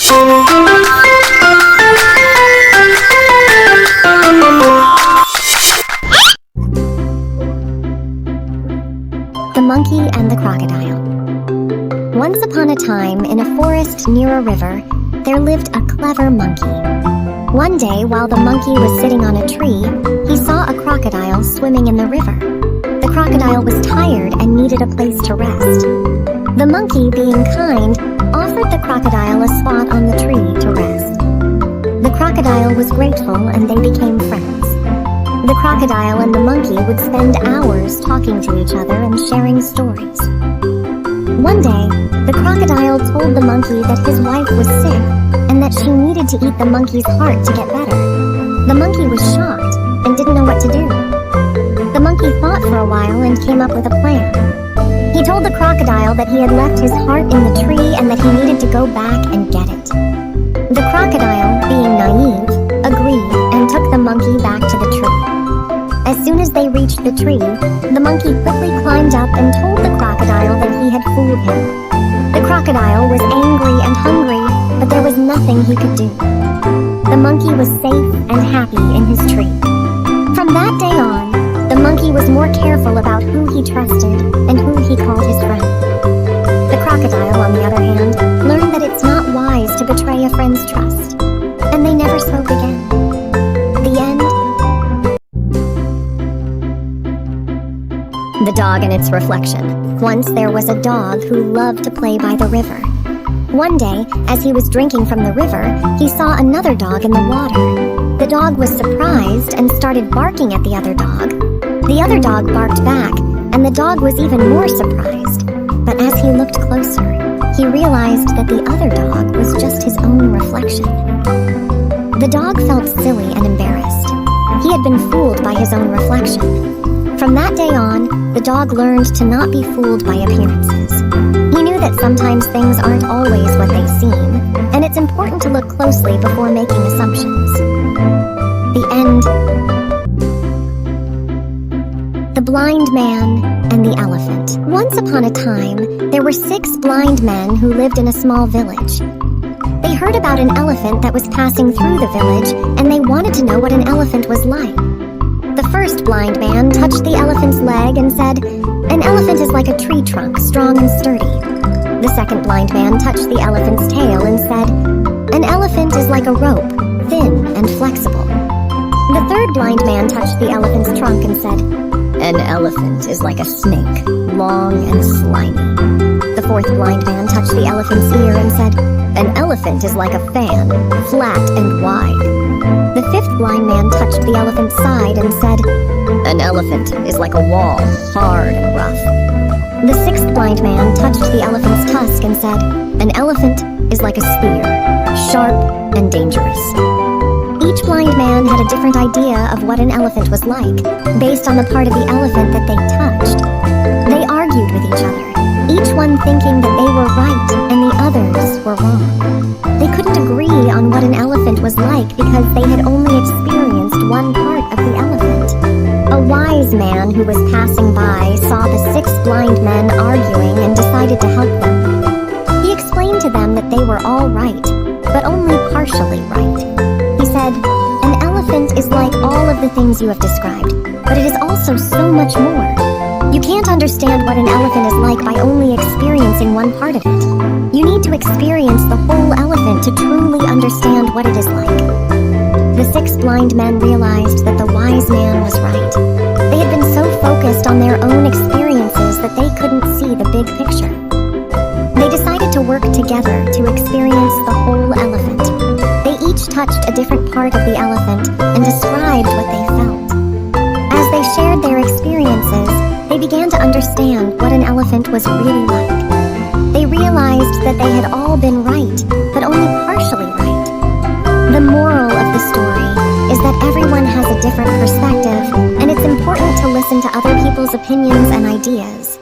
The Monkey and the Crocodile. Once upon a time, in a forest near a river, there lived a clever monkey. One day, while the monkey was sitting on a tree, he saw a crocodile swimming in the river. The crocodile was tired and needed a place to rest. The monkey, being kind, offered the crocodile a spot on the tree to rest. The crocodile was grateful and they became friends. The crocodile and the monkey would spend hours talking to each other and sharing stories. One day, the crocodile told the monkey that his wife was sick and that she needed to eat the monkey's heart to get better. The monkey was shocked and didn't know what to do. The monkey thought for a while and came up with a plan. He told the crocodile that he had left his heart in the tree and that he needed to go back and get it. The crocodile, being naive, agreed and took the monkey back to the tree. As soon as they reached the tree, the monkey quickly climbed up and told the crocodile that he had fooled him. The crocodile was angry and hungry, but there was nothing he could do. The monkey was safe and happy in his tree. From that day on, the monkey was more careful about who he trusted and who he called his friend. The crocodile, on the other hand, learned that it's not wise to betray a friend's trust, and they never spoke again. The end. The Dog and Its Reflection. Once there was a dog who loved to play by the river. One day, as he was drinking from the river, he saw another dog in the water. The dog was surprised and started barking at the other dog. The other dog barked back, and the dog was even more surprised. But as he looked closer, he realized that the other dog was just his own reflection. The dog felt silly and embarrassed. He had been fooled by his own reflection. From that day on, the dog learned to not be fooled by appearances. He knew that sometimes things aren't always what they seem, and it's important to look closely before making assumptions. The end. The Blind Man and the Elephant. Once upon a time, there were 6 blind men who lived in a small village. They heard about an elephant that was passing through the village, and they wanted to know what an elephant was like. The first blind man touched the elephant's leg and said, "An elephant is like a tree trunk, strong and sturdy." The second blind man touched the elephant's tail and said, "An elephant is like a rope, thin and flexible." The third blind man touched the elephant's trunk and said, "An elephant is like a snake, long and slimy." The fourth blind man touched the elephant's ear and said, "An elephant is like a fan, flat and wide." The fifth blind man touched the elephant's side and said, "An elephant is like a wall, hard and rough." The sixth blind man touched the elephant's tusk and said, "An elephant is like a spear, sharp and dangerous." Each blind man had a different idea of what an elephant was like, based on the part of the elephant that they touched. They argued with each other, each one thinking that they were right and the others were wrong. They couldn't agree on what an elephant was like because they had only experienced one part of the elephant. A wise man who was passing by saw the 6 blind men arguing and decided to help them. He explained to them that they were all right, but only partially right. He said, "An elephant is like all of the things you have described, but it is also so much more. You can't understand what an elephant is like by only experiencing one part of it. You need to experience the whole elephant to truly understand what it is like." The 6 blind men realized that the wise man was right. They had been so focused on their own experiences that they couldn't see the big picture. They decided to work together to experience the whole elephant. They each touched a different part of the elephant and described what they felt. As they shared their experiences, they began to understand what an elephant was really like. They realized that they had all been right, but only partially right. The moral of the story is that everyone has a different perspective, and it's important to listen to other people's opinions and ideas.